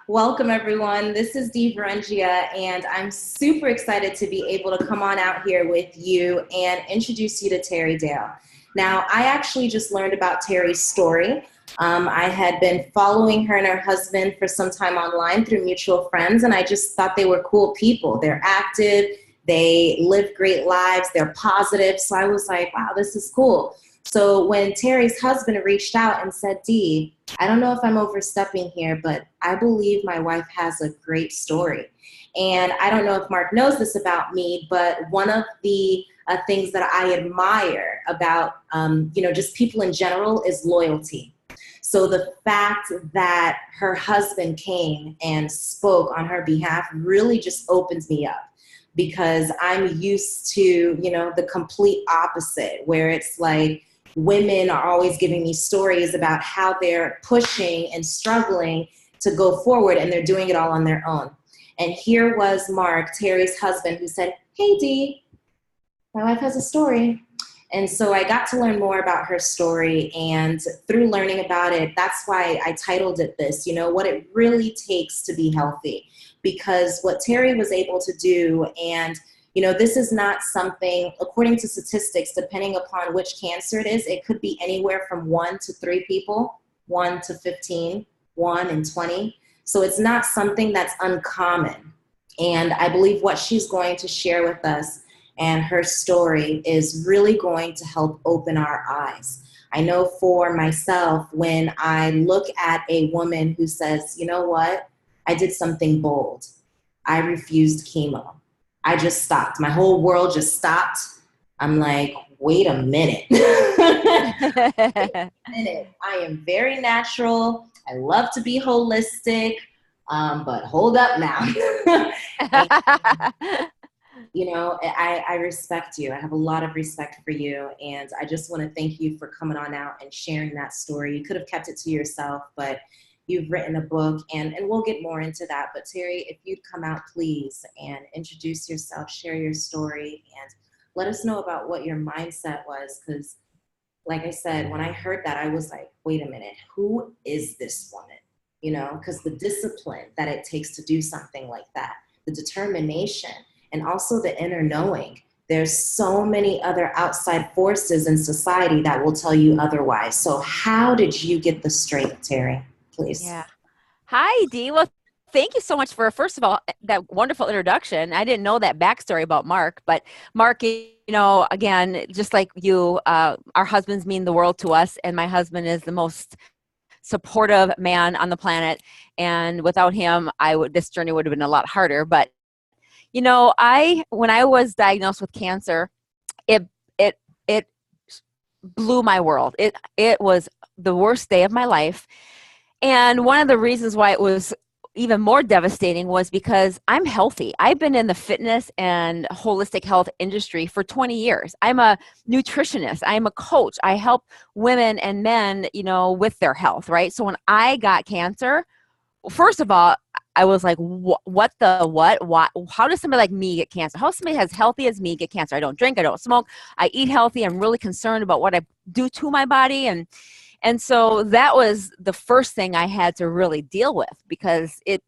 Welcome, everyone. This is Dee Varengia, and I'm super excited to be able to come on out here with you and introduce you to Terry Dale. Now, I actually just learned about Terry's story. I had been following her and her husband for some time online through mutual friends, and I just thought they were cool people. They're active, they live great lives, they're positive. So I was like, wow, this is cool. So when Terry's husband reached out and said, Dee, I don't know if I'm overstepping here, but I believe my wife has a great story. And I don't know if Mark knows this about me, but one of the things that I admire about, just people in general is loyalty. So the fact that her husband came and spoke on her behalf really just opens me up because I'm used to, the complete opposite where it's like, women are always giving me stories about how they're pushing and struggling to go forward, and they're doing it all on their own. And here was Mark, Terry's husband, who said, hey, Dee, my wife has a story. And so I got to learn more about her story, and through learning about it, that's why I titled it this, what it really takes to be healthy. Because what Terry was able to do, and this is not something, according to statistics, depending upon which cancer it is, it could be anywhere from 1 to 3 people, 1 to 15, 1 and 20. So it's not something that's uncommon. And I believe what she's going to share with us and her story is really going to help open our eyes. I know for myself, when I look at a woman who says, you know what, I did something bold. I refused chemo. I just stopped. My whole world just stopped. I'm like, wait a minute. I am very natural. I love to be holistic, but hold up now. I respect you. I have a lot of respect for you. And I just want to thank you for coming on out and sharing that story. You could have kept it to yourself, but you've written a book, and we'll get more into that. But Terry, if you'd come out, please, and introduce yourself, share your story, and let us know about what your mindset was. Because like I said, when I heard that, I was like, wait a minute, who is this woman? Because the discipline that it takes to do something like that, the determination, and also the inner knowing. There's so many other outside forces in society that will tell you otherwise. So how did you get the strength, Terry? Please. Yeah. Hi, Dee. Well, thank you so much for, first of all, that wonderful introduction. I didn't know that backstory about Mark, but Mark, again, just like you, our husbands mean the world to us, and my husband is the most supportive man on the planet. And without him, this journey would have been a lot harder. But, when I was diagnosed with cancer, it blew my world. It was the worst day of my life. And one of the reasons why it was even more devastating was because I'm healthy. I've been in the fitness and holistic health industry for 20 years. I'm a nutritionist. I'm a coach. I help women and men, with their health, right? So when I got cancer, first of all, I was like, what? How does somebody like me get cancer? How does somebody as healthy as me get cancer? I don't drink. I don't smoke. I eat healthy. I'm really concerned about what I do to my body. And so that was the first thing I had to really deal with, because it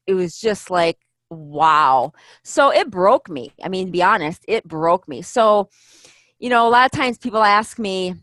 was just like, wow. So it broke me. I mean, to be honest, it broke me. So, a lot of times people ask me,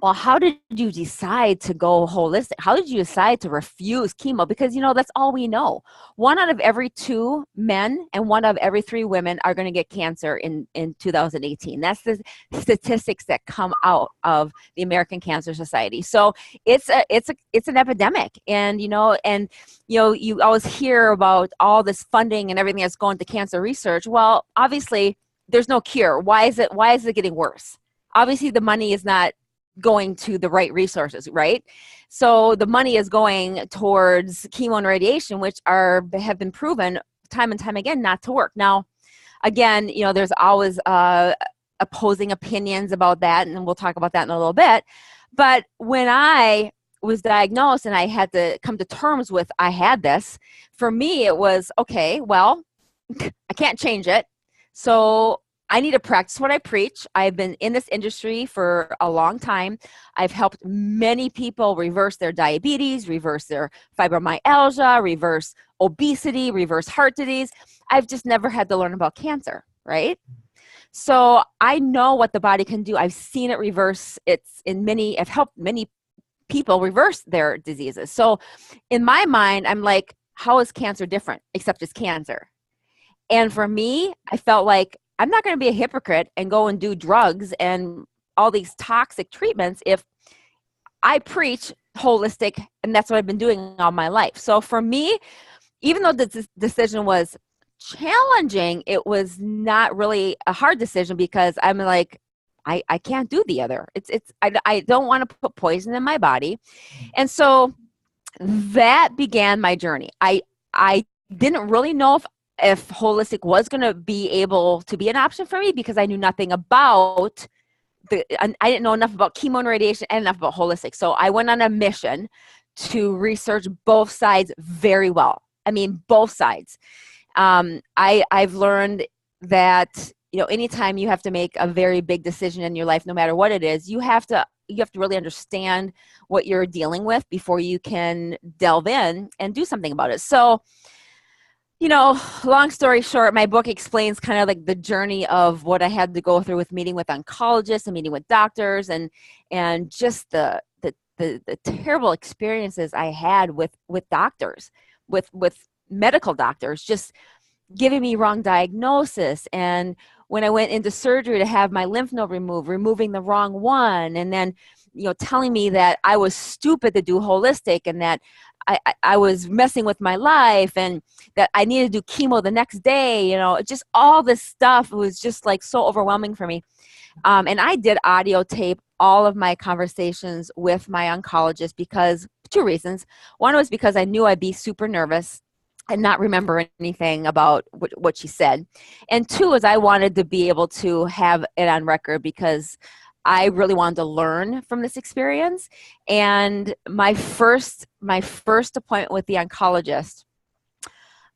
well, how did you decide to go holistic? How did you decide to refuse chemo? Because, that's all we know. 1 out of every 2 men and 1 out of every 3 women are going to get cancer in 2018. That's the statistics that come out of the American Cancer Society. So it's an epidemic. And, you always hear about all this funding and everything that's going to cancer research. Well, obviously there's no cure. Why is it getting worse? Obviously the money is not going to the right resources, right? So the money is going towards chemo and radiation, which have been proven time and time again not to work. Now, again, there's always opposing opinions about that, and we'll talk about that in a little bit. But when I was diagnosed and I had to come to terms with I had this, for me it was, okay, well, I can't change it. So I need to practice what I preach. I've been in this industry for a long time. I've helped many people reverse their diabetes, reverse their fibromyalgia, reverse obesity, reverse heart disease. I've just never had to learn about cancer, right? So I know what the body can do. I've seen it reverse. I've helped many people reverse their diseases. So in my mind, I'm like, how is cancer different except it's cancer? And for me, I felt like I'm not going to be a hypocrite and go and do drugs and all these toxic treatments if I preach holistic, and that's what I've been doing all my life. So for me, even though the decision was challenging, it was not really a hard decision because I'm like, I can't do the other. I don't want to put poison in my body. And so that began my journey. I didn't really know if holistic was going to be able to be an option for me because I knew nothing about I didn't know enough about chemo and radiation and enough about holistic. So I went on a mission to research both sides very well. I mean, both sides. I've learned that, anytime you have to make a very big decision in your life, no matter what it is, you have to really understand what you're dealing with before you can delve in and do something about it. So, long story short, my book explains kind of like the journey of what I had to go through with meeting with oncologists and meeting with doctors and just the terrible experiences I had with doctors, with medical doctors, just giving me wrong diagnosis. And when I went into surgery to have my lymph node removing the wrong one, and then, telling me that I was stupid to do holistic and that I was messing with my life and that I needed to do chemo the next day, just all this stuff was just like so overwhelming for me. And I did audio tape all of my conversations with my oncologist because 2 reasons. One was because I knew I'd be super nervous and not remember anything about what she said. And 2 is I wanted to be able to have it on record because I really wanted to learn from this experience. And my first appointment with the oncologist,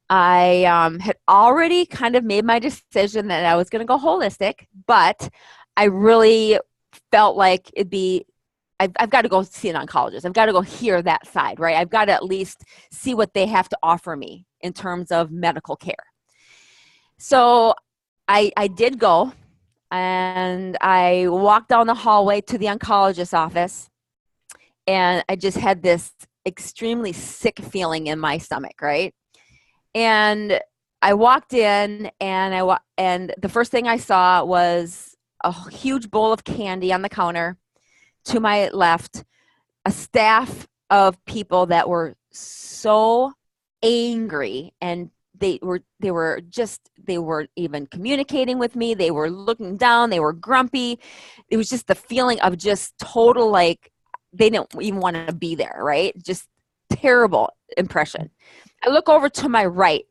I had already kind of made my decision that I was going to go holistic, but I really felt like I've got to go see an oncologist. I've got to go hear that side, right? I've got to at least see what they have to offer me in terms of medical care. So I did go, and I walked down the hallway to the oncologist's office, and I just had this extremely sick feeling in my stomach, right? And I walked in, and the first thing I saw was a huge bowl of candy on the counter. To my left, a staff of people that were so angry, and they were even communicating with me. They were looking down. They were grumpy. It was just the feeling of just total, like, they didn't even want to be there, right? Just terrible impression. I look over to my right,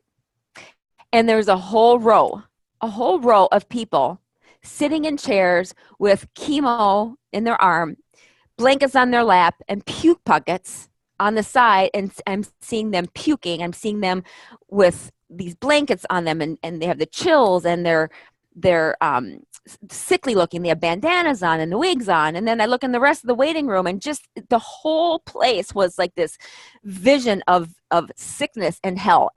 and there's a whole row of people sitting in chairs with chemo in their arm, blankets on their lap, and puke buckets on the side. And I'm seeing them puking. I'm seeing them with these blankets on them, and they have the chills, and they're sickly looking. They have bandanas on and the wigs on. And then I look in the rest of the waiting room, and just the whole place was like this vision of sickness and hell.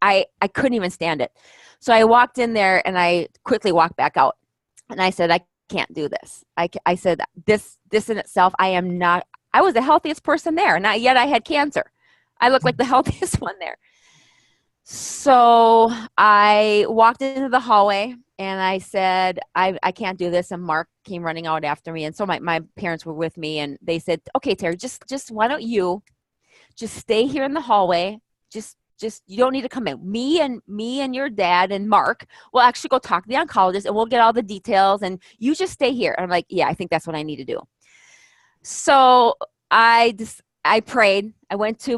I couldn't even stand it. So I walked in there, and I quickly walked back out, and I said, I can't do this. I said, this in itself, I was the healthiest person there, not yet I had cancer. I looked like the healthiest one there. So I walked into the hallway, and I said, I can't do this. And Mark came running out after me. And so my parents were with me, and they said, okay, Terry, just why don't you just stay here in the hallway? Just you don't need to come in. Me and your dad and Mark will actually go talk to the oncologist, and we'll get all the details, and you just stay here. And I'm like, yeah, I think that's what I need to do. So I prayed. I went to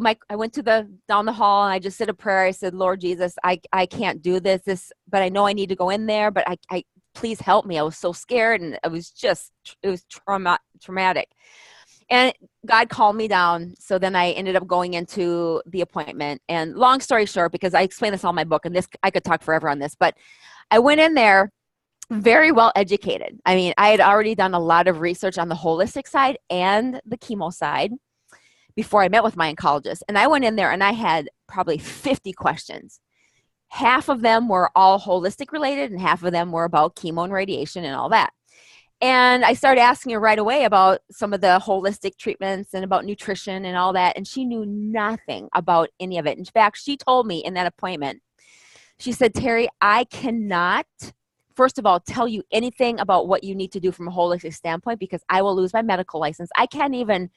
down the hall, and I just said a prayer. I said, Lord Jesus, I can't do this, but I know I need to go in there, but I please help me. I was so scared, and it was traumatic. And God calmed me down. So then I ended up going into the appointment. And long story short, because I explain this all in my book, and this I could talk forever on this, but I went in there, very well educated. I mean, I had already done a lot of research on the holistic side and the chemo side before I met with my oncologist. And I went in there and I had probably 50 questions. Half of them were all holistic related and half of them were about chemo and radiation and all that. And I started asking her right away about some of the holistic treatments and about nutrition and all that. And she knew nothing about any of it. In fact, she told me in that appointment, she said, Terry, I cannot, first of all, tell you anything about what you need to do from a holistic standpoint because I will lose my medical license. I can't even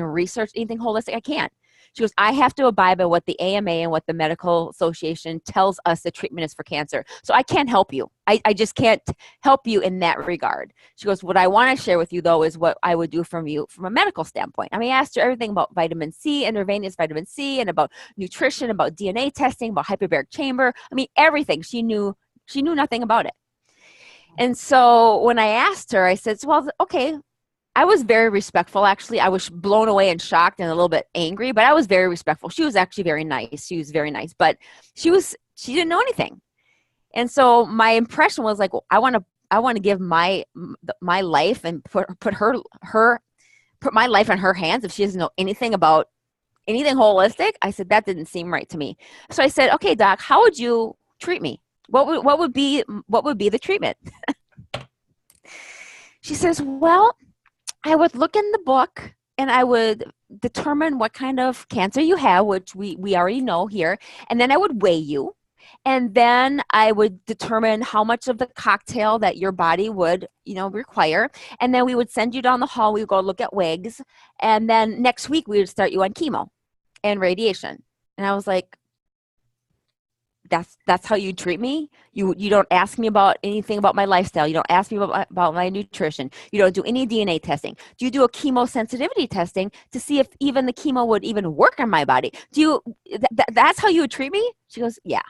research anything holistic. I can't. She goes, I have to abide by what the AMA and what the Medical Association tells us the treatment is for cancer. So I can't help you. I just can't help you in that regard. She goes, what I want to share with you, though, is what I would do from you from a medical standpoint. I mean, I asked her everything about vitamin C, intravenous vitamin C, and about nutrition, about DNA testing, about hyperbaric chamber. I mean, everything. She knew nothing about it. And so when I asked her, I said, well, okay. I was very respectful, actually. I was blown away and shocked and a little bit angry, but I was very respectful. She was actually very nice. She was very nice, but she didn't know anything. And so my impression was like, well, I want to give my life and put my life in her hands if she doesn't know anything about anything holistic. I said, that didn't seem right to me. So I said, okay, doc, how would you treat me? What would be the treatment? She says, well, I would look in the book and I would determine what kind of cancer you have, which we already know here. And then I would weigh you. And then I would determine how much of the cocktail that your body would, require. And then we would send you down the hall. We would go look at wigs. And then next week we would start you on chemo and radiation. And I was like, that's how you treat me? You don't ask me about anything about my lifestyle. You don't ask me about my nutrition. You don't do any DNA testing. Do you do a chemo sensitivity testing to see if even the chemo would even work on my body? That's how you would treat me? She goes, yeah.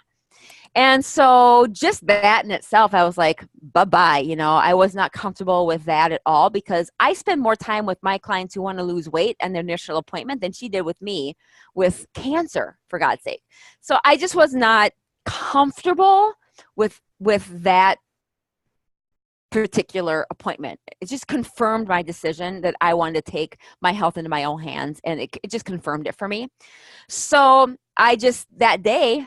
And so just that in itself, I was like, bye-bye. I was not comfortable with that at all because I spend more time with my clients who want to lose weight and their initial appointment than she did with me with cancer, for God's sake. So I just was not comfortable with that particular appointment. It just confirmed my decision that I wanted to take my health into my own hands, and it just confirmed it for me. So that day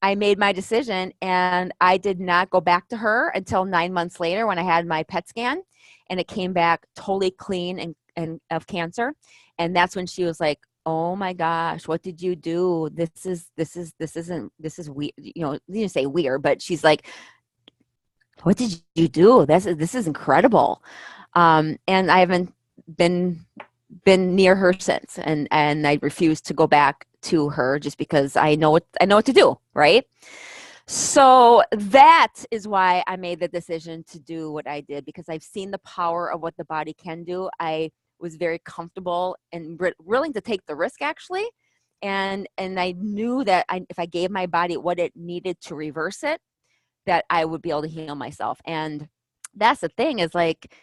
I made my decision, and I did not go back to her until 9 months later when I had my PET scan, and it came back totally clean and of cancer. And that's when she was like, oh my gosh, what did you do? This is weird. You didn't say weird, but she's like, what did you do? This is incredible. And I haven't been near her since. And I refused to go back to her just because I know what to do. Right. So that is why I made the decision to do what I did, because I've seen the power of what the body can do. I was very comfortable and willing to take the risk, actually. And I knew that if I gave my body what it needed to reverse it, that I would be able to heal myself. And that's the thing is like,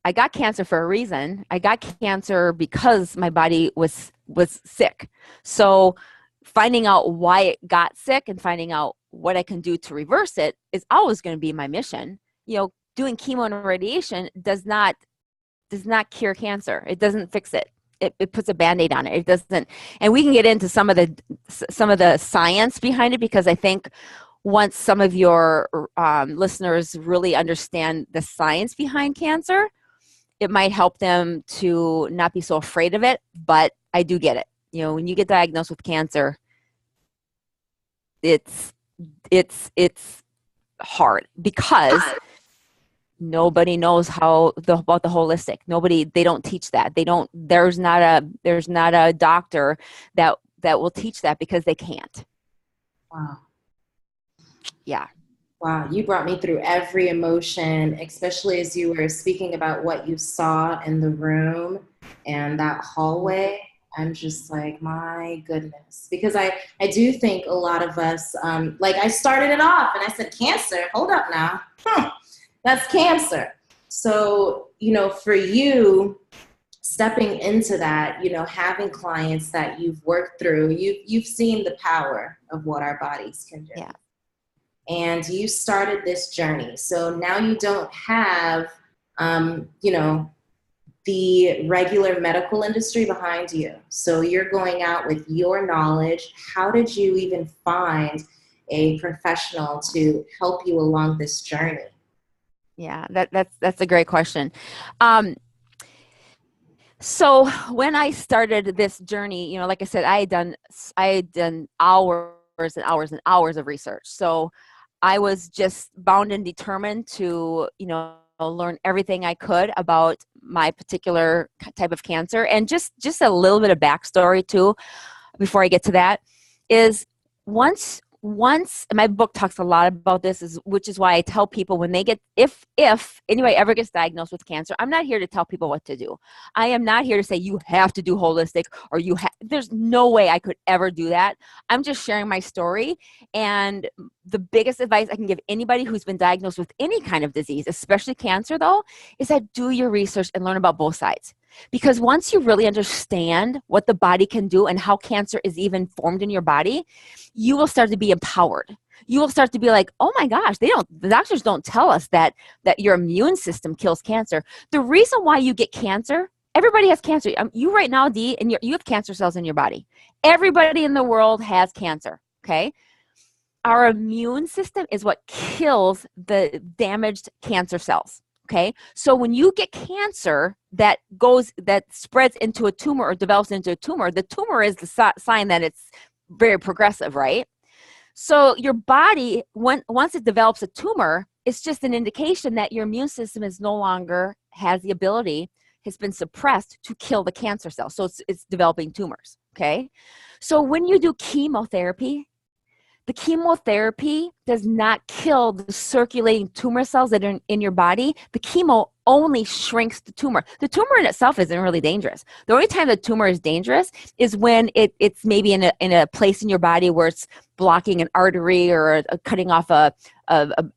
I got cancer for a reason. I got cancer because my body was sick. So finding out why it got sick and finding out what I can do to reverse it is always going to be my mission. Doing chemo and radiation does not cure cancer. It doesn't fix it. It puts a Band-Aid on it. It doesn't. And we can get into some of the science behind it, because I think once some of your listeners really understand the science behind cancer, it might help them to not be so afraid of it. But I do get it. When you get diagnosed with cancer, it's hard because nobody knows about the holistic. They don't teach that. There's not a doctor that will teach that because they can't. Wow. Yeah. Wow. You brought me through every emotion, especially as you were speaking about what you saw in the room and that hallway. I'm just like, my goodness, because I do think a lot of us, like I started it off and I said, cancer, hold up now. That's cancer. So, for you stepping into that, having clients that you've worked through, you've seen the power of what our bodies can do. Yeah. and you started this journey. So now you don't have, you know, the regular medical industry behind you. So you're going out with your knowledge. How did you even find a professional to help you along this journey? Yeah, that's a great question. Um, so when I started this journey, like I said, I had done hours and hours and hours of research. So I was just bound and determined to, learn everything I could about my particular type of cancer. And just a little bit of backstory too, before I get to that, is once my book talks a lot about this, which is why I tell people when they get, if anybody ever gets diagnosed with cancer, I'm not here to tell people what to do. I am not here to say you have to do holistic, or there's no way I could ever do that. I'm just sharing my story. And the biggest advice I can give anybody who's been diagnosed with any kind of disease, especially cancer though, is that do your research and learn about both sides. Because once you really understand what the body can do and how cancer is even formed in your body, you will start to be empowered. You will start to be like, oh my gosh, the doctors don't tell us that your immune system kills cancer. The reason why you get cancer, everybody has cancer. You right now, Dee, and you have cancer cells in your body. Everybody in the world has cancer, okay? Our immune system is what kills the damaged cancer cells. Okay, so when you get cancer that spreads into a tumor or develops into a tumor, the tumor is the sign that it's very progressive, right? So your body, once it develops a tumor, it's just an indication that your immune system is no longer has the ability, has been suppressed to kill the cancer cells. So it's developing tumors. Okay, so when you do chemotherapy, the chemotherapy does not kill the circulating tumor cells that are in your body. The chemo only shrinks the tumor. The tumor in itself isn't really dangerous. The only time the tumor is dangerous is when it's maybe in a place in your body where it's blocking an artery or cutting off a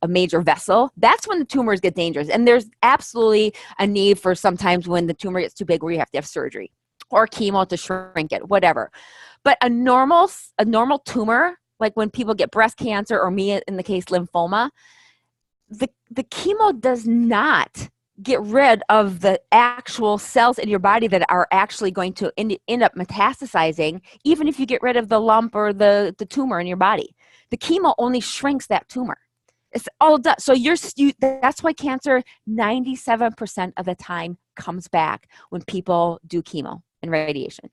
major vessel. That's when the tumors get dangerous. And there's absolutely a need for sometimes when the tumor gets too big where you have to have surgery or chemo to shrink it, whatever. But a normal tumor, like when people get breast cancer, or me in the case lymphoma, the chemo does not get rid of the actual cells in your body that are actually going to end up metastasizing, even if you get rid of the lump or the tumor in your body. The chemo only shrinks that tumor. It's all done. So that's why cancer 97% of the time comes back when people do chemo and radiation,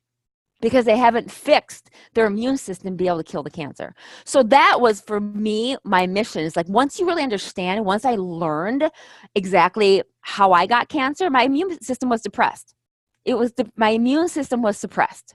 because they haven't fixed their immune system to be able to kill the cancer. So that was, for me, my mission. Is like, once you really understand, once I learned exactly how I got cancer, my immune system was depressed. My immune system was suppressed.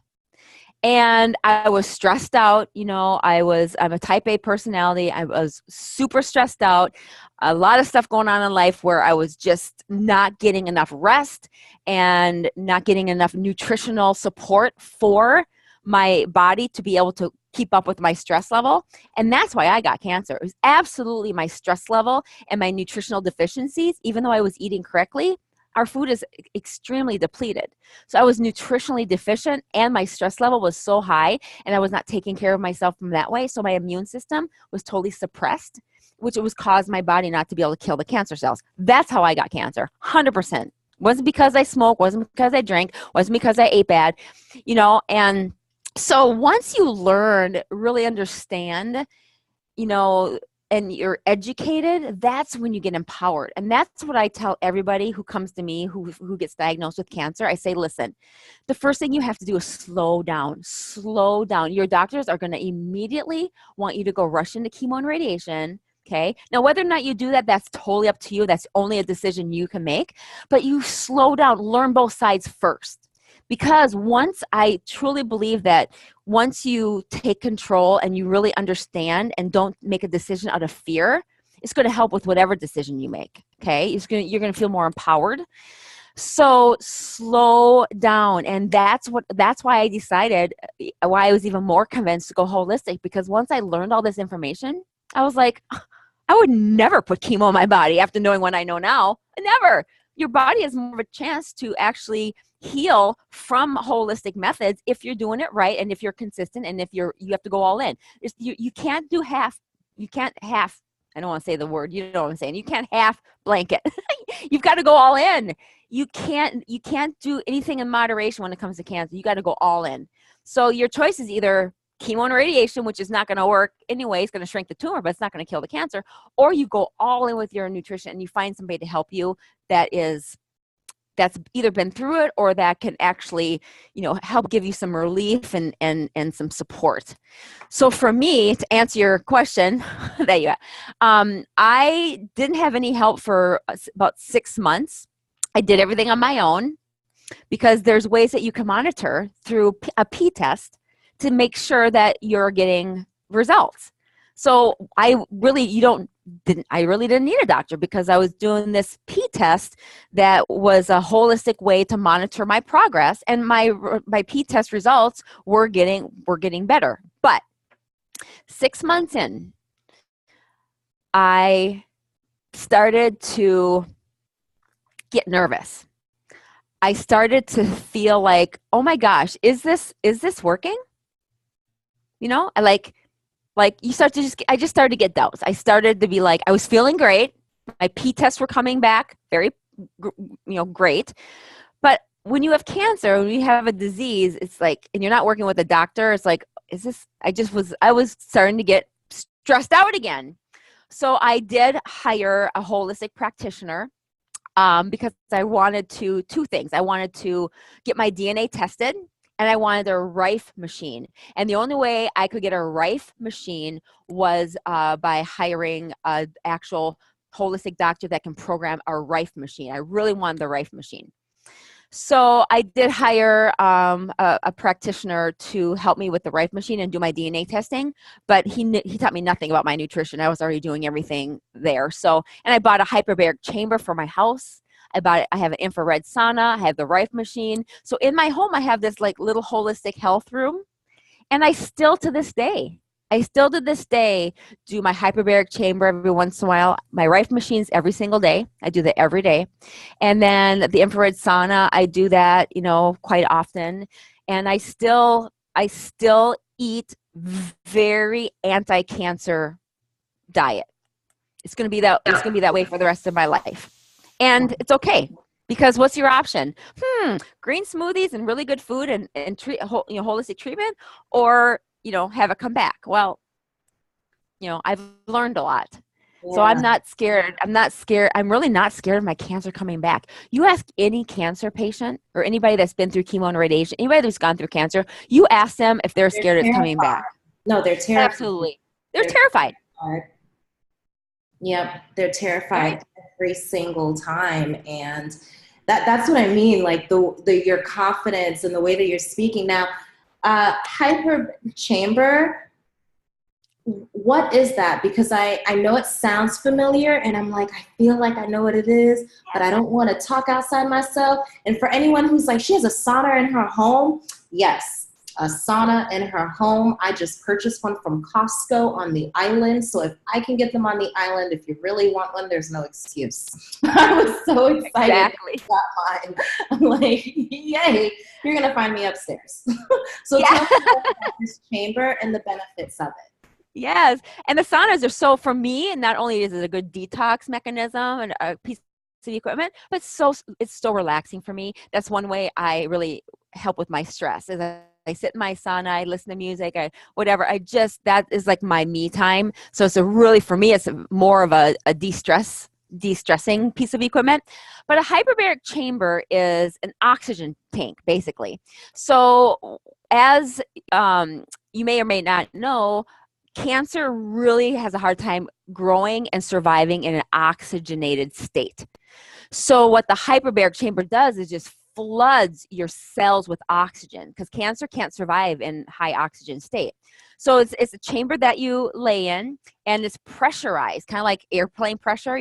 And I was stressed out. I'm a type A personality. I was super stressed out. A lot of stuff going on in life where I was just not getting enough rest and not getting enough nutritional support for my body to be able to keep up with my stress level. And that's why I got cancer. It was absolutely my stress level and my nutritional deficiencies. Even though I was eating correctly, our food is extremely depleted. So I was nutritionally deficient and my stress level was so high, and I was not taking care of myself from that way. So my immune system was totally suppressed, which it was caused my body not to be able to kill the cancer cells. That's how I got cancer, 100%. Wasn't because I smoked, wasn't because I drank, wasn't because I ate bad, and so once you learn, really understand, and you're educated, that's when you get empowered. And that's what I tell everybody who comes to me who gets diagnosed with cancer. I say, listen, the first thing you have to do is slow down. Slow down. Your doctors are going to immediately want you to go rush into chemo and radiation. Okay. Now, whether or not you do that, that's totally up to you. That's only a decision you can make. But you slow down, learn both sides first. Because once I truly believe that once you take control and you really understand and don't make a decision out of fear, it's going to help with whatever decision you make. Okay. You're going to feel more empowered. So slow down. And that's why I decided, why I was even more convinced to go holistic, because once I learned all this information, I was like, I would never put chemo in my body after knowing what I know now. Never. Your body has more of a chance to actually heal from holistic methods if you're doing it right and if you're consistent and if you have to go all in. You can't do half. You can't half I don't want to say the word, you know what I'm saying. You can't half blanket. You've got to go all in. You can't do anything in moderation when it comes to cancer. You got to go all in. So your choice is either chemo and radiation, which is not going to work anyway. It's going to shrink the tumor, but it's not going to kill the cancer. Or you go all in with your nutrition and you find somebody to help you that's either been through it or that can actually, help give you some relief and some support. So for me, to answer your question, I didn't have any help for about 6 months. I did everything on my own because there's ways that you can monitor through a P test to make sure that you're getting results. So I really didn't need a doctor because I was doing this P test that was a holistic way to monitor my progress, and my P test results were getting better. But 6 months in, I started to get nervous. I started to feel like, oh my gosh, is this working? I just started to get doubts. I started to be like, I was feeling great. My P tests were coming back very, great. But when you have cancer, when you have a disease, it's like, and you're not working with a doctor, it's like, I was starting to get stressed out again. So I did hire a holistic practitioner because I wanted two things. I wanted to get my DNA tested, and I wanted a Rife machine. And the only way I could get a Rife machine was by hiring an actual holistic doctor that can program a Rife machine. I really wanted the Rife machine. So I did hire a practitioner to help me with the Rife machine and do my DNA testing, but he taught me nothing about my nutrition. I was already doing everything there. So, and I bought a hyperbaric chamber for my house. I have an infrared sauna. I have the Rife machine. So in my home, I have this like little holistic health room. And I still to this day do my hyperbaric chamber every once in a while. My Rife machines every single day. I do that every day. And then the infrared sauna, I do that, quite often. And I still eat very anti-cancer diet. It's going to be that way for the rest of my life. And it's okay, because what's your option? Green smoothies and really good food and holistic treatment, or have it come back. Well, I've learned a lot. Yeah. So I'm not scared. I'm really not scared of my cancer coming back. You ask any cancer patient or anybody that's been through chemo and radiation, anybody that's gone through cancer, you ask them if they're scared it's coming back. No, they're terrified. Absolutely. They're terrified. Yep, they're terrified every single time, and that's what I mean. Like your confidence and the way that you're speaking now. Hyper chamber, what is that? Because I know it sounds familiar, and I'm like, I feel like I know what it is, but I don't want to talk outside myself. And for anyone who's like, she has a sauna in her home, yes. A sauna in her home. I just purchased one from Costco on the island. So if I can get them on the island, if you really want one, there's no excuse. I was so excited. Exactly. About mine. I'm like, yay, you're going to find me upstairs. So tell me about this chamber and the benefits of it. Yes. And the saunas are for me, not only is it a good detox mechanism and a piece of equipment, but it's so relaxing for me. That's one way I really help with my stress is I sit in my sauna, I listen to music, whatever. That is like my me time. So for me, it's more of a de-stressing piece of equipment. But a hyperbaric chamber is an oxygen tank, basically. So as you may or may not know, cancer really has a hard time growing and surviving in an oxygenated state. So what the hyperbaric chamber does is just floods your cells with oxygen, because cancer can't survive in high oxygen state. So it's a chamber that you lay in, and it's pressurized, kind of like airplane pressure,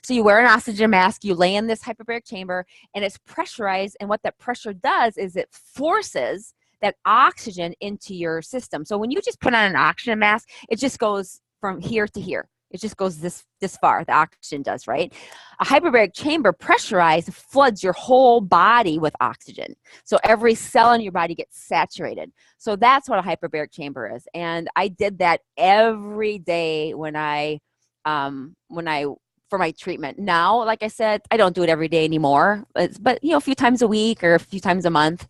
So you wear an oxygen mask, you lay in this hyperbaric chamber, and it's pressurized. And what that pressure does is it forces that oxygen into your system. So when you just put on an oxygen mask, it just goes from here to here. It just goes this far, the oxygen does, right? A hyperbaric chamber, pressurized, floods your whole body with oxygen. So every cell in your body gets saturated. So that's what a hyperbaric chamber is. And I did that every day when I for my treatment. Now, like I said, I don't do it every day anymore, but a few times a week or a few times a month.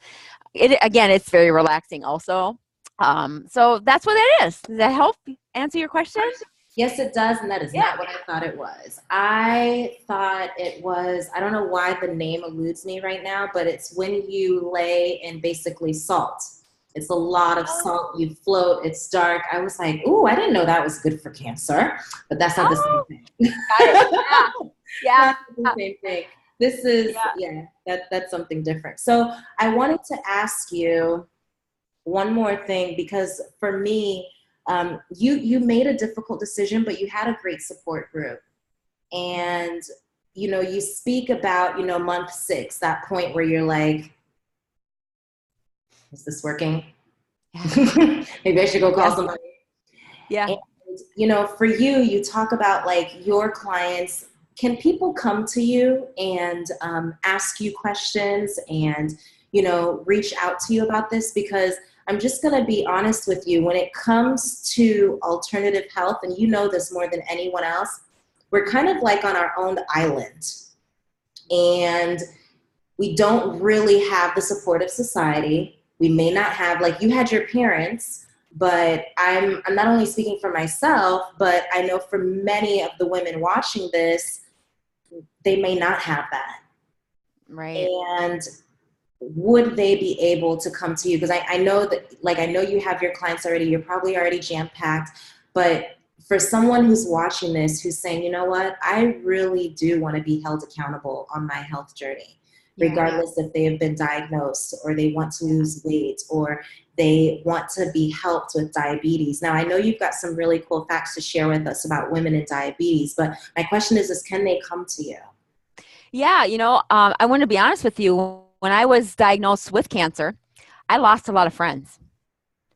It's very relaxing also. So that's what it is. Does that help answer your question? Yes, it does, and that is not what I thought it was. I thought it was, I don't know why the name eludes me right now, but it's when you lay in basically salt. It's a lot of salt, you float, it's dark. I was like, ooh, I didn't know that was good for cancer, but that's not the same thing. Got it. Yeah. Not the same thing. This is, that's something different. So I wanted to ask you one more thing, because for me, you made a difficult decision, but you had a great support group. And, you speak about, month 6, that point where you're like, is this working? Maybe I should go call somebody. Yeah. And, for you, you talk about like your clients. Can people come to you and ask you questions and, reach out to you about this? Because I'm just going to be honest with you. When it comes to alternative health, and you know this more than anyone else, we're kind of like on our own island. And we don't really have the support of society. We may not have, like you had your parents, but I'm not only speaking for myself, but I know for many of the women watching this, they may not have that. Right. And would they be able to come to you? Because I know that, like, I know you have your clients already, you're probably already jam-packed, but for someone who's watching this, who's saying, you know what, I really do want to be held accountable on my health journey, regardless if they have been diagnosed or they want to lose weight or they want to be helped with diabetes. Now, I know you've got some really cool facts to share with us about women and diabetes, but my question is can they come to you? Yeah, I want to be honest with you. When I was diagnosed with cancer, I lost a lot of friends.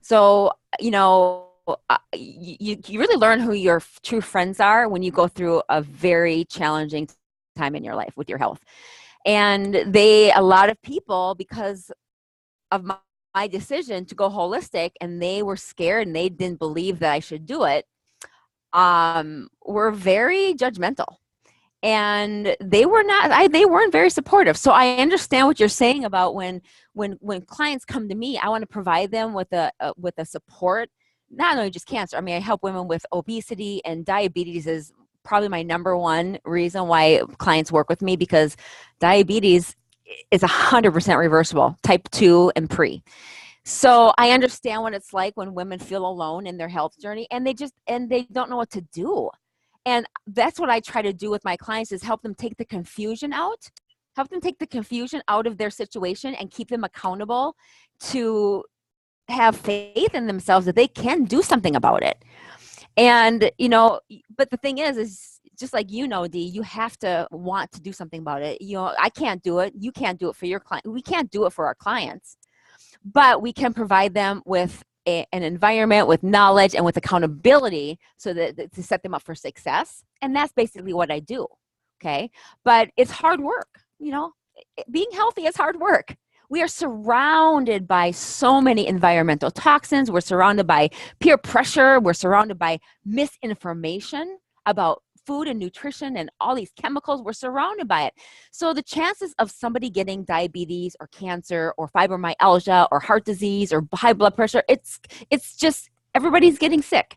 So, you really learn who your true friends are when you go through a very challenging time in your life with your health. And a lot of people, because of my decision to go holistic, and they were scared and they didn't believe that I should do it, were very judgmental. And they weren't very supportive. So I understand what you're saying about when clients come to me, I want to provide them with a support, not only just cancer. I mean, I help women with obesity, and diabetes is probably my number one reason why clients work with me, because diabetes is 100% reversible, type 2 and pre. So I understand what it's like when women feel alone in their health journey, and they don't know what to do. And that's what I try to do with my clients, is help them take the confusion out of their situation and keep them accountable to have faith in themselves that they can do something about it. And, but the thing is just like, Dee, you have to want to do something about it. I can't do it. You can't do it for your client. We can't do it for our clients, but we can provide them with an environment with knowledge and with accountability so that to set them up for success. And that's basically what I do. Okay. But it's hard work. Being healthy is hard work. We are surrounded by so many environmental toxins. We're surrounded by peer pressure. We're surrounded by misinformation about food and nutrition and all these chemicals. We're surrounded by it. So the chances of somebody getting diabetes or cancer or fibromyalgia or heart disease or high blood pressure, it's just everybody's getting sick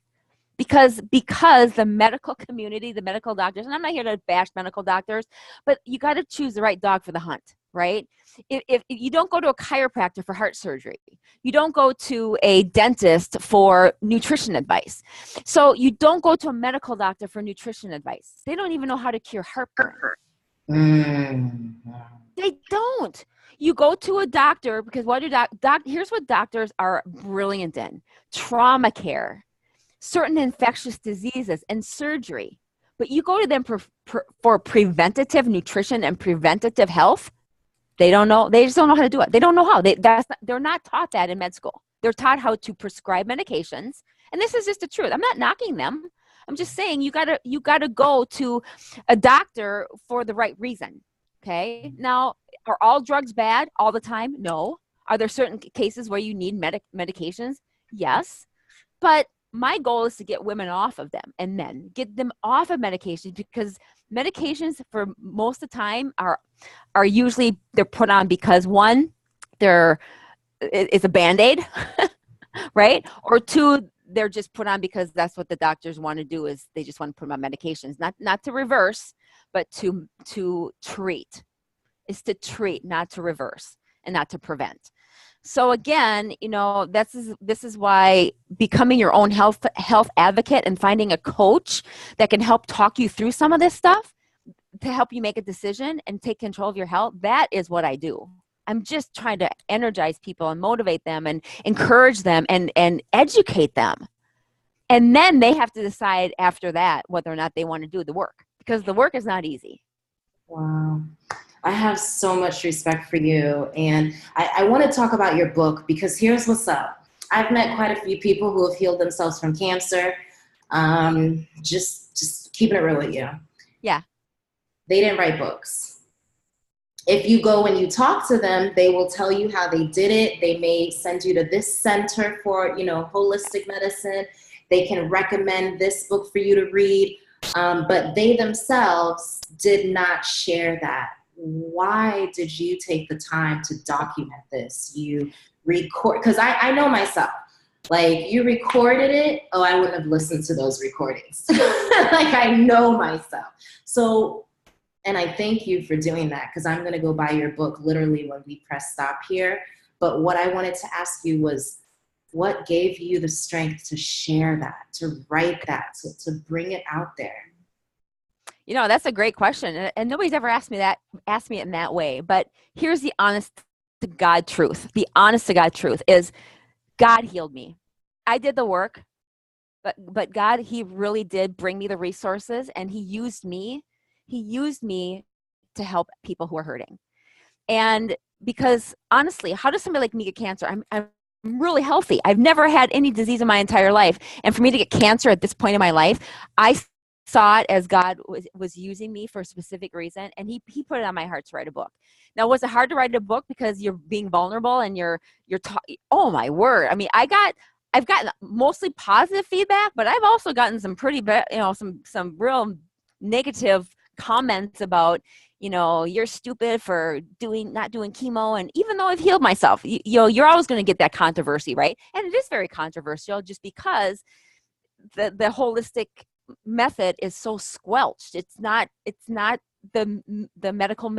because the medical community, the medical doctors, and I'm not here to bash medical doctors, but you got to choose the right dog for the hunt, right? If you don't go to a chiropractor for heart surgery, you don't go to a dentist for nutrition advice. So you don't go to a medical doctor for nutrition advice. They don't even know how to cure heartburn. They don't. You go to a doctor because here's what doctors are brilliant in: trauma care, certain infectious diseases, and surgery. But you go to them for preventative nutrition and preventative health. They don't know. They just don't know how to do it. They don't know how. They're not taught that in med school. They're taught how to prescribe medications. And this is just the truth. I'm not knocking them. I'm just saying you gotta go to a doctor for the right reason. Okay. Now, are all drugs bad all the time? No. Are there certain cases where you need medications? Yes. But my goal is to get women off of them and men, get them off of medications, because medications for most of the time are usually they're put on because one, it's a Band-Aid, right? Or two, they're just put on because that's what the doctors want to do, is they just want to put them on medications, not to reverse, but to treat. Is to treat, not to reverse and not to prevent. So again, this is why becoming your own health advocate and finding a coach that can help talk you through some of this stuff to help you make a decision and take control of your health. That is what I do. I'm just trying to energize people and motivate them and encourage them and educate them. And then they have to decide after that whether or not they want to do the work, because the work is not easy. Wow. I have so much respect for you. And I want to talk about your book, because here's what's up. I've met quite a few people who have healed themselves from cancer. Just keeping it real with you. Yeah. They didn't write books. If you go and you talk to them, they will tell you how they did it. They may send you to this center for, holistic medicine. They can recommend this book for you to read. But they themselves did not share that. Why did you take the time to document this? You record, because I know myself, like, you recorded it. Oh, I wouldn't have listened to those recordings. Like, I know myself. So, and I thank you for doing that, because I'm going to go buy your book literally when we press stop here. But what I wanted to ask you was, what gave you the strength to share that, to write that, to bring it out there? That's a great question. And nobody's ever asked me it in that way. But here's the honest to God truth. The honest to God truth is God healed me. I did the work, but God, he really did bring me the resources, and he used me. He used me to help people who are hurting. And because honestly, how does somebody like me get cancer? I'm really healthy. I've never had any disease in my entire life. And for me to get cancer at this point in my life, I saw it as God was using me for a specific reason, and he put it on my heart to write a book. Now, was it hard to write a book because you're being vulnerable and you're oh my word. I mean, I've gotten mostly positive feedback, but I've also gotten some pretty bad, some real negative comments about, you're stupid for not doing chemo. And even though I've healed myself, you're always going to get that controversy, right? And it is very controversial, just because the holistic method is so squelched. It's not the medical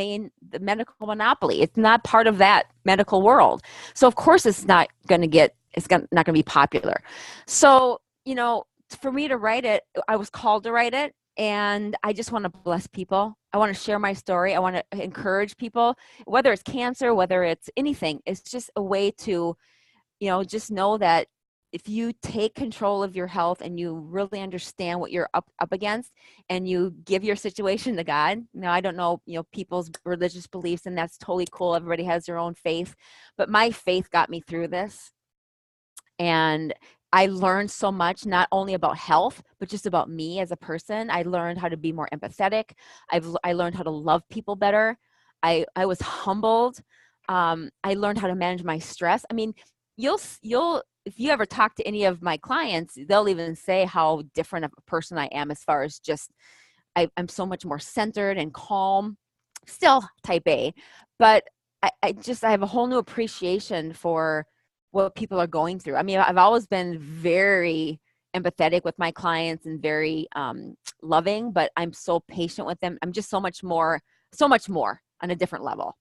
monopoly. It's not part of that medical world. So of course it's not going to be popular. So, for me to write it, I was called to write it. And I just want to bless people. I want to share my story. I want to encourage people, whether it's cancer, whether it's anything. It's just a way to, just know that if you take control of your health and you really understand what you're up against, and you give your situation to God. Now, I don't know, people's religious beliefs, and that's totally cool. Everybody has their own faith. But my faith got me through this. And I learned so much, not only about health, but just about me as a person. I learned how to be more empathetic. I learned how to love people better. I was humbled. I learned how to manage my stress. I mean, you'll if you ever talk to any of my clients, they'll even say how different of a person I am, as far as just I'm so much more centered and calm. Still type A, but I have a whole new appreciation for what people are going through. I mean, I've always been very empathetic with my clients and very loving, but I'm so patient with them. I'm just so much more on a different level.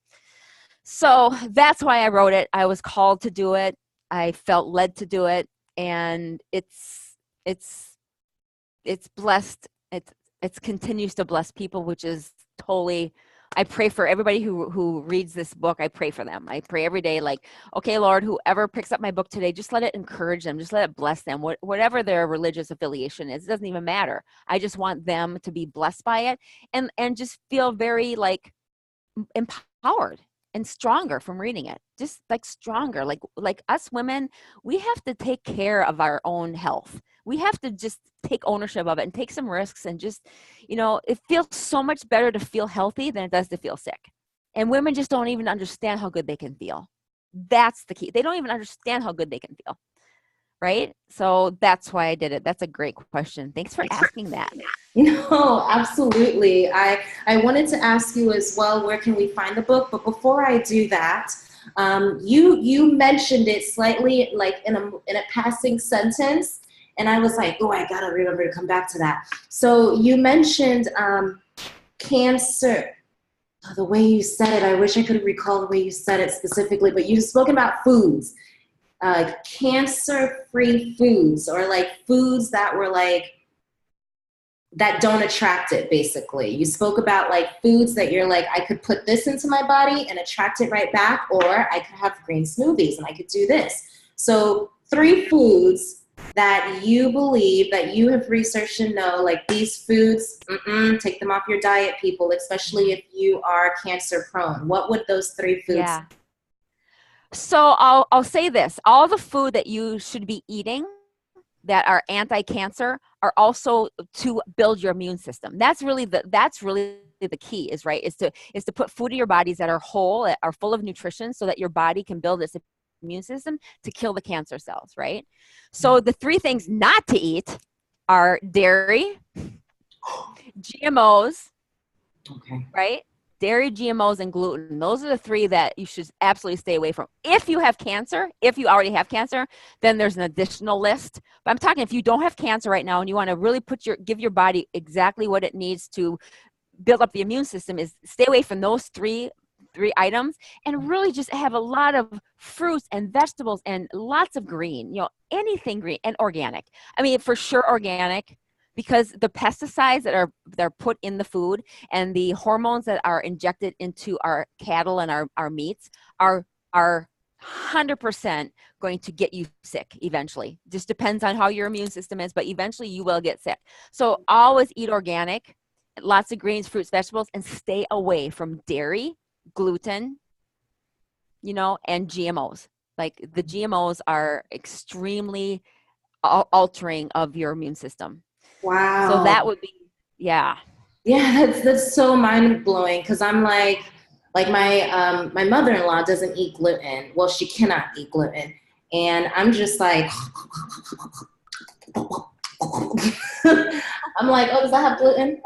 So that's why I wrote it. I was called to do it. I felt led to do it, and it's blessed. It continues to bless people, which is totally. I pray for everybody who reads this book. I pray for them. I pray every day, like, okay, Lord, whoever picks up my book today, just let it encourage them. Just let it bless them. Whatever their religious affiliation is, it doesn't even matter. I just want them to be blessed by it and just feel very like empowered and stronger from reading it. Just like stronger, like us women, we have to take care of our own health. We have to just take ownership of it and take some risks, and just, it feels so much better to feel healthy than it does to feel sick. And women just don't even understand how good they can feel. That's the key. They don't even understand how good they can feel. right? So that's why I did it. That's a great question. Thanks for asking that. No, absolutely. I wanted to ask you as well, where can we find the book? But before I do that, you mentioned it slightly like in a passing sentence, and I was like, oh, I gotta remember to come back to that. So you mentioned cancer. Oh, the way you said it, I wish I could recall the way you said it specifically, but you spoke about foods, cancer-free foods, or like foods that were like that don't attract it, basically. You spoke about like foods that you're like, I could put this into my body and attract it right back, or I could have green smoothies and I could do this. So 3 foods that you believe, that you have researched and know, like these foods, take them off your diet, people, especially if you are cancer prone. What would those 3 foods? Yeah. So I'll say this, all the food that you should be eating that are anti-cancer are also to build your immune system. That's really the key is to put food in your bodies that are whole, that are full of nutrition, so that your body can build its immune system to kill the cancer cells, right? So the 3 things not to eat are dairy, GMOs, Okay. right? Dairy, GMOs, and gluten. Those are the 3 that you should absolutely stay away from. If you have cancer, if you already have cancer, then there's an additional list. But I'm talking if you don't have cancer right now and you want to really give your body exactly what it needs to build up the immune system, is stay away from those three items, and really just have a lot of fruits and vegetables and lots of green, anything green and organic. I mean, for sure organic, because the pesticides that are put in the food and the hormones that are injected into our cattle and our meats are 100% going to get you sick eventually. Just depends on how your immune system is, but eventually you will get sick. So always eat organic, lots of greens, fruits, vegetables, and stay away from dairy, gluten, and GMOs. Like the GMOs are extremely altering of your immune system. Wow. So that would be, yeah. Yeah, that's so mind blowing, because I'm like my mother-in-law doesn't eat gluten. Well, she cannot eat gluten, and I'm just like, I'm like, oh, does that have gluten?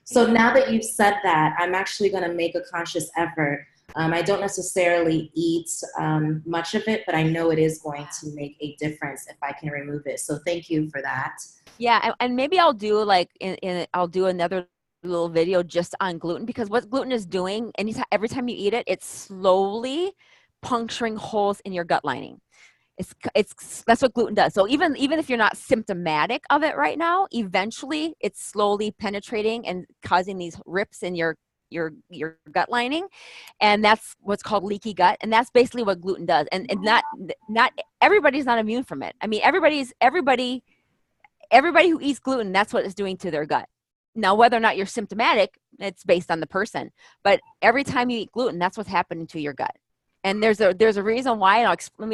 So now that you've said that, I'm actually going to make a conscious effort. I don't necessarily eat much of it, but I know it is going to make a difference if I can remove it. So thank you for that. Yeah, and maybe I'll do like I'll do another little video just on gluten, because what gluten is doing, every time you eat it, it's slowly puncturing holes in your gut lining. That's what gluten does. So even if you're not symptomatic of it right now, eventually it's slowly penetrating and causing these rips in your gut lining, and that's what's called leaky gut, and that's basically what gluten does. And not everybody's not immune from it. I mean, everybody who eats gluten, that's what it's doing to their gut. Now, whether or not you're symptomatic, it's based on the person. But every time you eat gluten, that's what's happening to your gut. And there's a reason why, and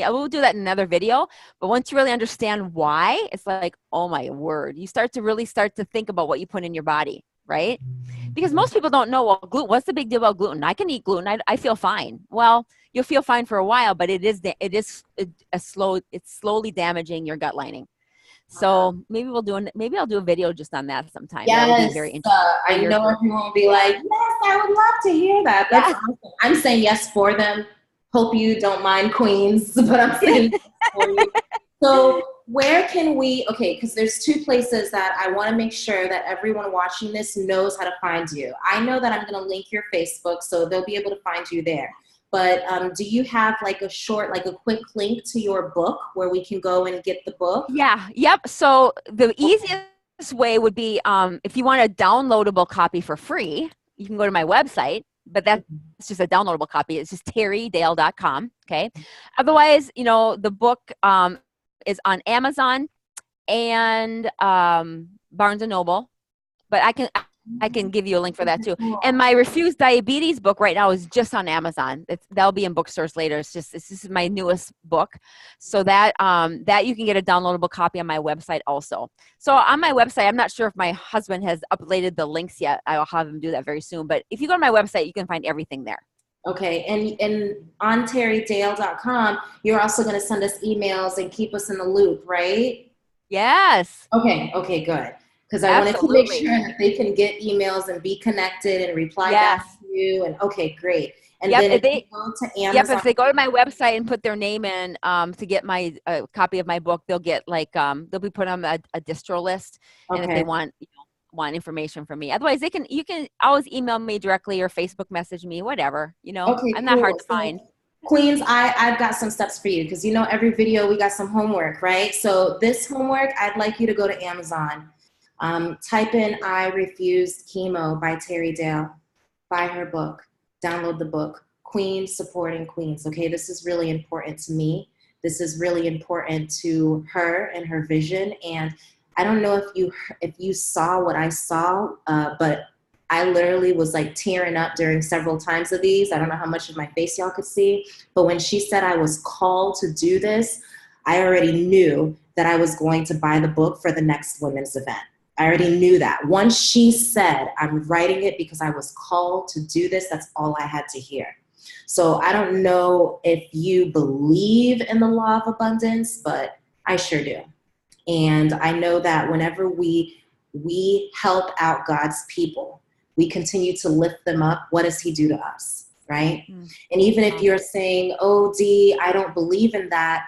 I will do that in another video. But once you really understand why, it's like, oh my word, you start to think about what you put in your body, right? Because most people don't know, well, gluten, what's the big deal about gluten? I can eat gluten. I feel fine. Well, you'll feel fine for a while, but it's slowly damaging your gut lining. So maybe I'll do a video just on that sometime. Yes, that would be very interesting. I know everyone will be like, yes, I would love to hear that. That's awesome. I'm saying yes for them. Hope you don't mind, Queens, but I'm saying yes for you. So where can we, because there's 2 places that I want to make sure that everyone watching this knows how to find you. I know that I'm going to link your Facebook, so they'll be able to find you there. But do you have like a quick link to your book where we can go and get the book? Yeah. Yep. So the easiest way would be, if you want a downloadable copy for free, you can go to my website, but that's just a downloadable copy. It's just terrydale.com. Okay. Otherwise, the book is on Amazon and Barnes and Noble, but I can give you a link for that too. And my Refuse Diabetes book right now is just on Amazon. That'll be in bookstores later. This is my newest book. So that you can get a downloadable copy on my website also. So on my website, I'm not sure if my husband has uploaded the links yet. I'll have him do that very soon. But if you go to my website, you can find everything there. Okay, and on terrydale.com, you're also going to send us emails and keep us in the loop, right? Yes, Okay, okay, good. Because I wanted to make absolutely. sure that they can get emails and be connected and reply back Yes. to you. And okay, great. And Yep. then If if you they go to Yep, Amazon, if they go to my website and put their name in to get my copy of my book, they'll get like they'll be put on a distro list, and if they okay, want want information from me, otherwise you can always email me directly or Facebook message me, whatever. okay, I'm not hard cool. to So, find. Queens, I've got some steps for you because every video we got some homework, right? So this homework, I'd like you to go to Amazon. Type in "I Refused Chemo" by Terry Dale. Buy her book. Download the book. Queens supporting queens. Okay, this is really important to me. This is really important to her and her vision. And I don't know if you saw what I saw, but I literally was like tearing up during several times of these. I don't know how much of my face y'all could see, but when she said I was called to do this, I already knew that I was going to buy the book for the next women's event. I already knew that. Once she said, I'm writing it because I was called to do this, that's all I had to hear. So I don't know if you believe in the law of abundance, but I sure do. And I know that whenever we help out God's people, we continue to lift them up. What does he do to us? Right? Mm. And even if Awesome. you're saying, oh, Dee, I don't believe in that,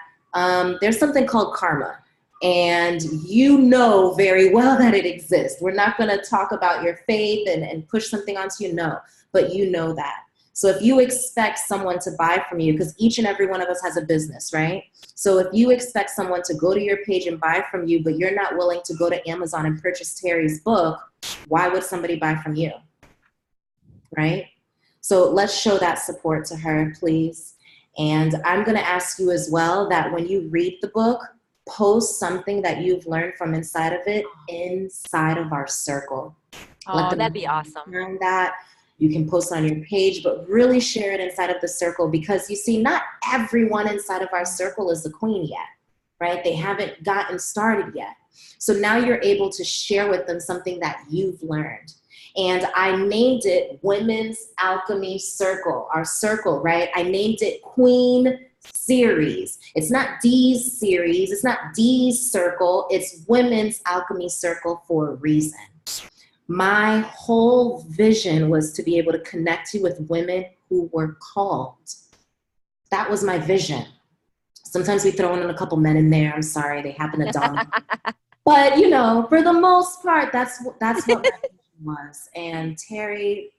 there's something called karma. And you know very well that it exists. We're not going to talk about your faith and push something onto you, no, but you know that. So if you expect someone to buy from you, because each and every one of us has a business, right? So if you expect someone to go to your page and buy from you, but you're not willing to go to Amazon and purchase Terry's book, why would somebody buy from you, right? So let's show that support to her, please. And I'm going to ask you as well that when you read the book, post something that you've learned from inside of it inside of our circle. Let Oh, them that'd be awesome. learn that. You can post on your page, but really share it inside of the circle because you see, not everyone inside of our circle is a queen yet, right? They haven't gotten started yet. So now you're able to share with them something that you've learned. And I named it Women's Alchemy Circle, our circle, right? I named it Queen Series. It's not Dee's series. It's not Dee's circle. It's Women's Alchemy Circle for a reason. My whole vision was to be able to connect you with women who were called. That was my vision. Sometimes we throw in a couple men in there. I'm sorry, they happen to dominate. But for the most part, that's what my vision was. And Terry,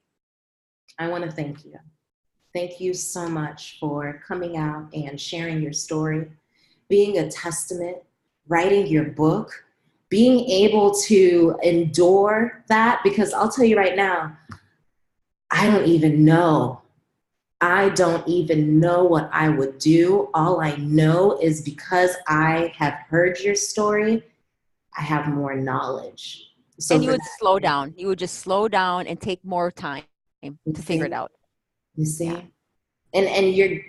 I want to thank you. Thank you so much for coming out and sharing your story, being a testament, writing your book, being able to endure that. Because I'll tell you right now, I don't even know. I don't even know what I would do. All I know is because I have heard your story, I have more knowledge. So And you for would slow that, down. You would just slow down and take more time you to figure it see, out. you Yeah. see, and you're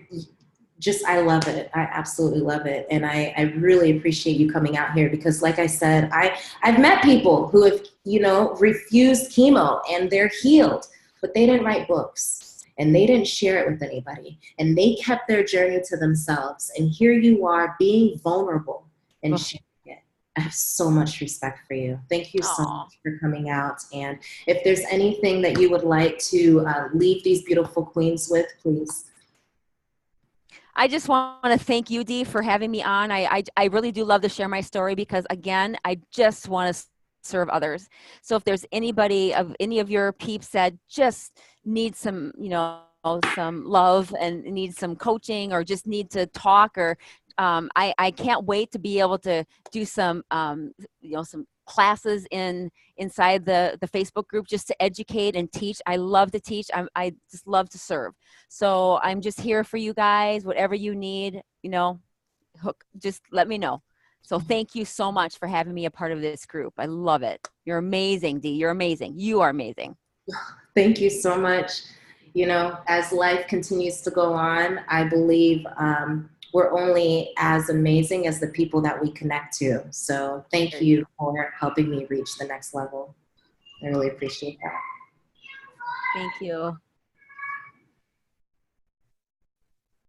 just, I love it. I absolutely love it. And I really appreciate you coming out here because like I said, I've met people who have, refused chemo and they're healed, but they didn't write books and they didn't share it with anybody. And they kept their journey to themselves. And here you are being vulnerable and Oh, sharing it. I have so much respect for you. Thank you so aw. much for coming out. And if there's anything that you would like to leave these beautiful queens with, please. I just want to thank you, Dee, for having me on. I really do love to share my story because, again, I just want to serve others. So if there's anybody of any of your peeps that just need some, some love and need some coaching or just need to talk or I can't wait to be able to do some, some classes inside the Facebook group just to educate and teach. I love to teach. I just love to serve. So I'm just here for you guys, whatever you need, just let me know. So thank you so much for having me a part of this group. I love it. You're amazing, Dee. You're amazing. You are amazing. Thank you so much. As life continues to go on, I believe we're only as amazing as the people that we connect to. So thank you for helping me reach the next level. I really appreciate that. Thank you.